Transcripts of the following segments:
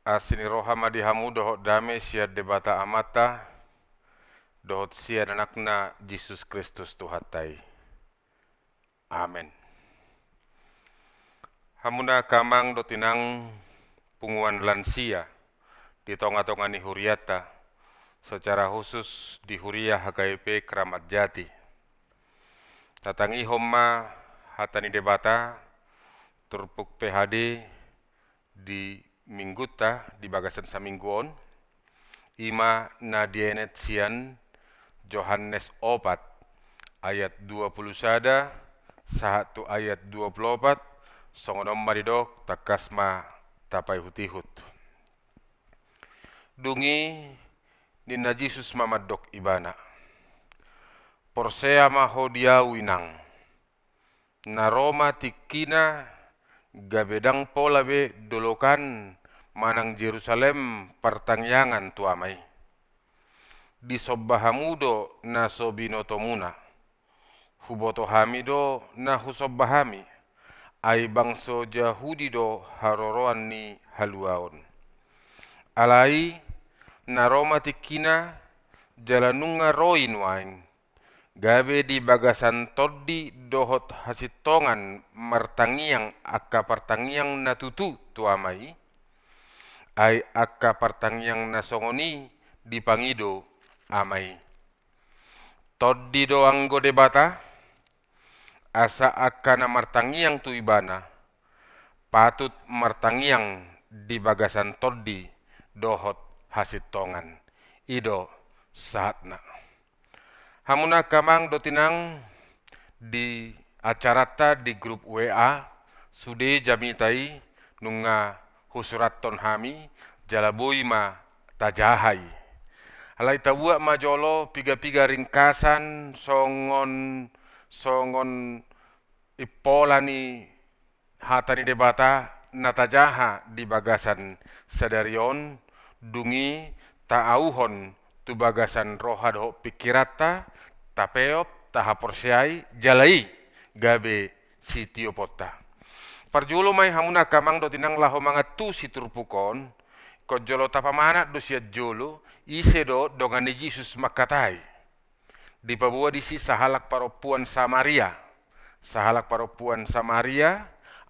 Asini rohama di hamu dohot dame sia debata amata dohot sia anakna Yesus Kristus Tuhatai. Amen. Hamuna kamang dotinang punguan lansia di tonga-tonga ni huriata, secara khusus di Huria HKIP Keramat Jati. Tatangi homma hatani debata turpuk PHD di mingguta di bagasan samingguon ima na dienet sian Yohanes 4 ayat 20 sada satu ayat 24 songonom maridok takasma tapai hutihut dungi nina Jesus mamadok ibana porsea mahodia winang na Roma tikina gabedang pola be dolokan manang Jerusalem pertangyangan tuamai di sobbahamudo na sobinotomuna huboto hamido na husobbahami ay bangso Jahudi do haroroan ni haluaon alai na Roma tikina jalanunga roin wain gabe di bagasan toddi dohot hasitongan martangiang akka pertangiang na tutu tuamai ay akka pertangiang na songoni di pangido amai toddi do anggo debata asa akka na martangiang tu ibana patut martangiang di bagasan toddi dohot hasitongan ido saatna hamuna kamang dotinang di acarata di grup WA sude jamitai nunga husuraton hami jalaboi ma tajahai alai tawua majolo piga-piga ringkasan songon ipolani hatani debata natajaha di bagasan sadarion dungi taauhon tu bagasan roha do pikirata tapeop tahaporsiai jalai gabe sitio pota parjulo mai hamuna kamang do tinang laho mangat tu siturpukon kojolo tapamana do siat jolo ise do dongani Yesus makatai di pabua disi sahalak paropuan Samaria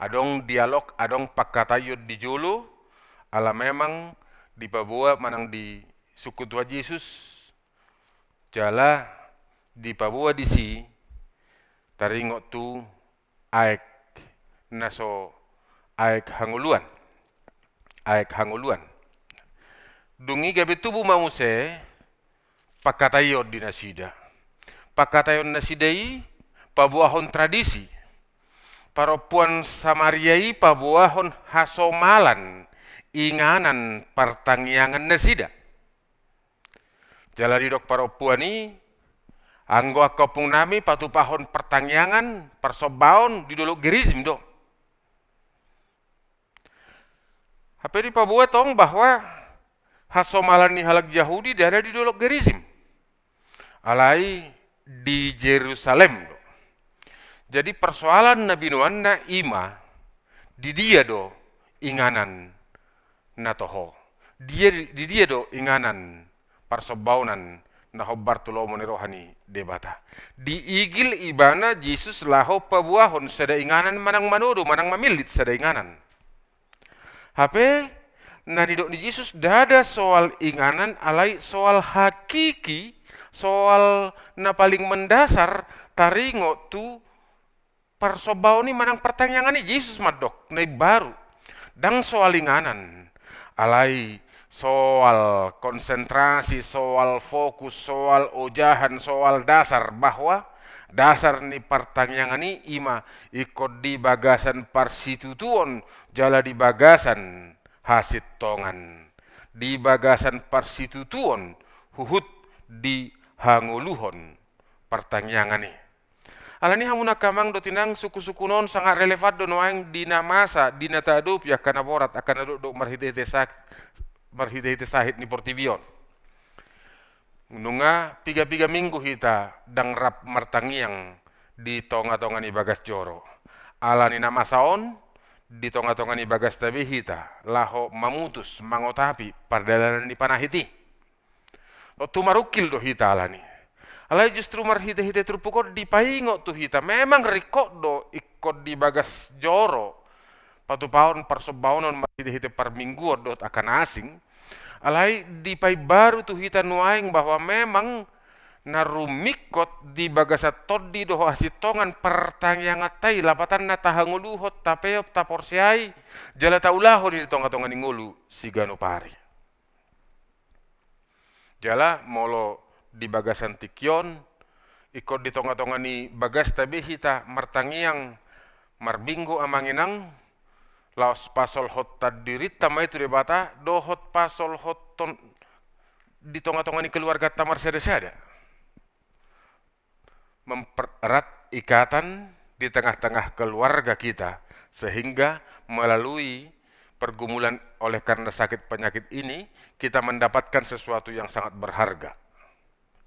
adong dialog adong pakatayod di jolo ala memang di pabua manang di suku tua Yesus jala di pabua disi taringo tu aek naso aek hanguluan dungi gabe tubu mause pakatayod di nasida pakatayon nasidai pabuahon tradisi paropuan Samariai pabuahon hasomalan inganan pertangyangan nasida jalari dok paropuani anggo akopung nami patupahon pertangyangan persobaon di dolo gerizim do hape di pabuah tong bahwa hasomalan ni halak Yahudi ada di dolo gerizim alai di Jerusalem do. Jadi persoalan Nabi Nuanna ima di dia do inganan natoho di dia do inganan persobaunan naho Bartolomo ni rohani debata di igil ibana Yesus laho pabuahon sada inganan manang manodo manang mamilit sada inganan hape nanidok ni Yesus dada soal inganan alai soal hakiki soal na paling mendasar taringo tu persobao ni manang pertanyaan ni Yesus madok na baru dang soal inganan alai soal konsentrasi soal fokus soal ojahan soal dasar bahwa dasar ni pertanyaan ni ima ikut di bagasan parsitutuon jala di bagasan hasit tongan di bagasan parsitutuon huhut di hanguluhon pertanyaan ni alani hamuna kamang do tinang suku-suku non sangat relevan do noang dina masa dina tadup ya kana borat akan do marhite sahit ni portibion nunga piga-piga minggu hita dang rap martangiang di tonga-tonga ni bagas joro alani nama saon di tonga-tonga ni bagas tabi hita laho mamutus mangotapi pardalanan ni panahiti o tumarukil do hita alani alai justru marhite-hite trupukod di paingo tu hita memang rikot do ikot di bagas joro patu paon parsobaunon marhite-hite par minggu dot akan asing alai di pai baru tu hita nuaing bahwa memang narumikot di bagasat toddi doho asitongan pertanyangatai lapatan na tahanguluhot tapeop taporsiai jala taulaho di tonga-tonga ni ngulu sigano pari jala molo di bagasan tikyon ikot di tonga-tonga ni bagas tabi hita martangiang marbinggo amanginang laos pasol hot tadirita mai tu debata dohot pasol hot ton di tonga-tonga ni keluarga tamar sada-sada mempererat ikatan di tengah-tengah keluarga kita sehingga melalui pergumulan oleh karena sakit penyakit ini kita mendapatkan sesuatu yang sangat berharga.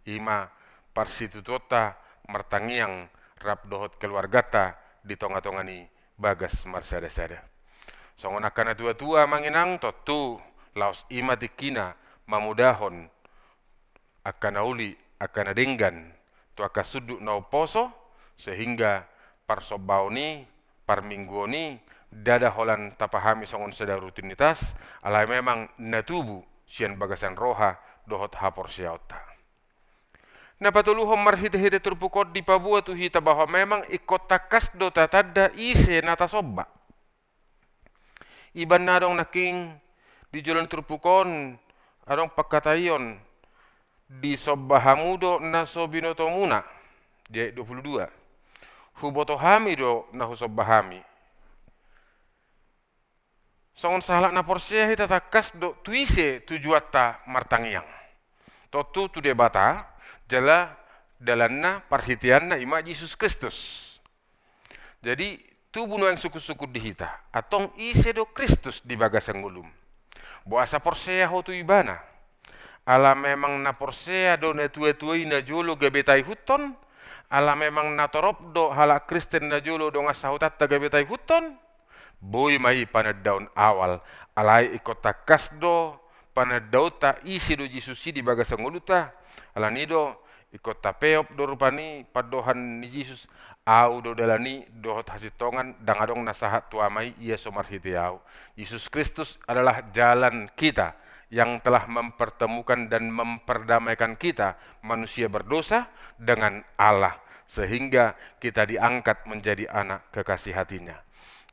Ima parsitutota mertangiang rap dohot keluargata di tonga-tonga ni bagas marsada-sada. Songon akana tua-tua manginang totu laos ima dikina mamudahon akana uli akana denggan tu aka suduk nau poso sehingga parsobau ni parminggu ni dada holan tapahami songon seda rutinitas alai memang natubu sian bagasan roha dohot hapor siauta. Na patuluhom marhite-hite turpukot di pabua tu hita bahwa memang ikot takas do tatada ise nata sobba. Iban nadong naking di jalan turpukon adong pakatayon di sobbahamudo na sobinoto muna di 22 huboto hami do na husobbahami songon salah na porsia hita takas do tuise tujuatta martangiang totu tu debata jala dalanna parhitianna ima Yesus Kristus jadi tu bunuh yang suku-suku di hita atong ise do Kristus di bagasang ngulum bo asa porsia ho tu ibana ala memang na porsea do na tuai-tuai na jolo gabetai huton ala memang na torop do hala Kristen na jolo do ngasahutat ta gabetai huton boy mai panadaun awal alai ikot takas do panadaun ta isi do Yesusi di bagasang uluta ala nido ikot tapeop do rupani padohan ni Yesus au do dalani dohot hasitongan dangadong nasahat tuamai ia somarhitiau Yesus Kristus adalah jalan kita yang telah mempertemukan dan memperdamaikan kita manusia berdosa dengan Allah sehingga kita diangkat menjadi anak kekasih hatinya.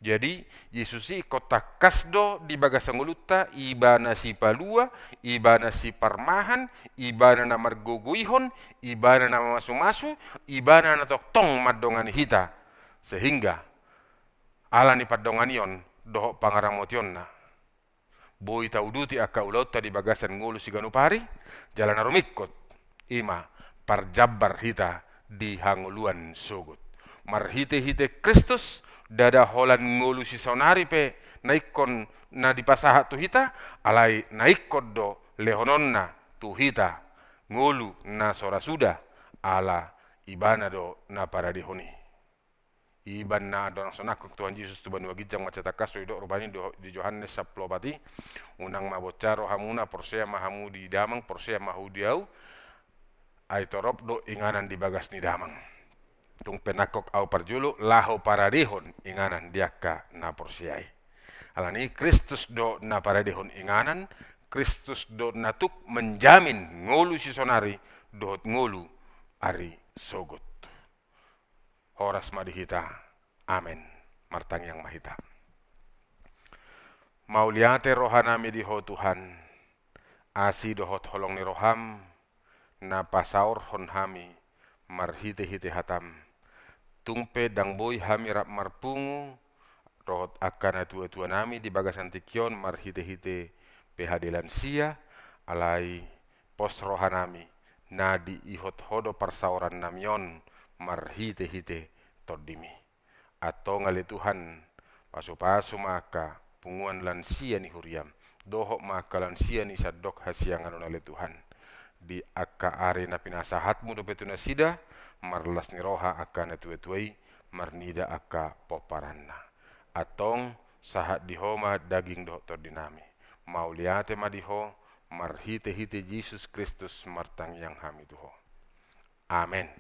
Jadi Yesus kota kasdo di bagasang uluta ibana si palua, ibana si parmahan, ibana na marguguihon, ibana na masu-masu, ibana na toktong madongan hita sehingga ala ni padonganion doho pangaramotion na boy tauduti aka ulauta di bagasan ngulu siganu pari jalan arumikot ima parjabar hita di hanguluan sugut marhite-hite Kristus dada holan ngulu si sonari pe naikon na di pasaha tu hita alai naikot do lehononna tu hita ngulu na sora suda ala ibana do na paradihoni iban na adon sonakuk Tuhan Yesus tu banu gijang macetakas do rubani di Yohanes 10 pati unang mabocaro hamuna porsea mahamu di damang porsea mahudiau ai torop do inganan di bagas ni damang tung penakok au parjulu laho paradihon inganan diaka na porsiai alani Kristus do na paradihon inganan Kristus do natuk menjamin ngulu si sonari dohot ngulu ari sogot horas madihita amen martang yang mahita mauliate rohanami diho Tuhan asi dohot holong ni roham na pasaur hon hami marhite-hite hatam tungpe dang boy hami rap marpungu rohot akana tua-tua nami di bagasan tikyon marhite-hite PHD lansia alai pos rohanami na di ihot hodo parsauran namion marhite-hite todimi atau ngali Tuhan pasu-pasu maka punguan lansia ni huriam dohok maka lansia ni sadok hasiangan oleh Tuhan di akka are na pinasahatmu do petuna sida marlas ni roha akka na tuai-tuai marnida akka poparanna atong sahat diho ma daging doh to dinami. Mau liate ma diho marhite-hite Yesus Kristus martang yang hami tuho. Amen.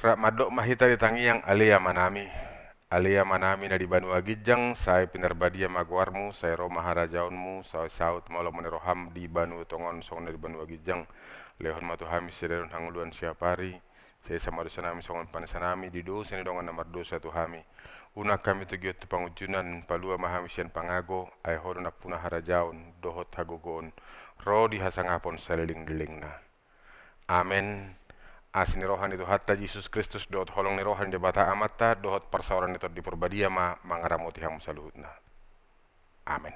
Rak madok mahita di tangiang alea manami. Alea manami na di Banua Gijang, saya pinarbadia magwarmu, saya ro maharajaunmu, saya saut malam meneroham di Banu Tongon song na di Banua Gijang. Lehon matu hami sederon hanguluan siapari. Saya sama dosa nami songon panasanami di dosa ni dongan nomor dosa tu hami. Unak kami tu giot pangujunan palua mahami sian pangago, ay hodo na punah harajaun, dohot hagogon, ro di hasangapon saliling-dilingna. Amen. Asin rohan itu hatta Yesus Kristus dohot holong ni rohan di bata amata dohot persauran itu di perbadia ma mangaramoti hamu saluhutna. Amen.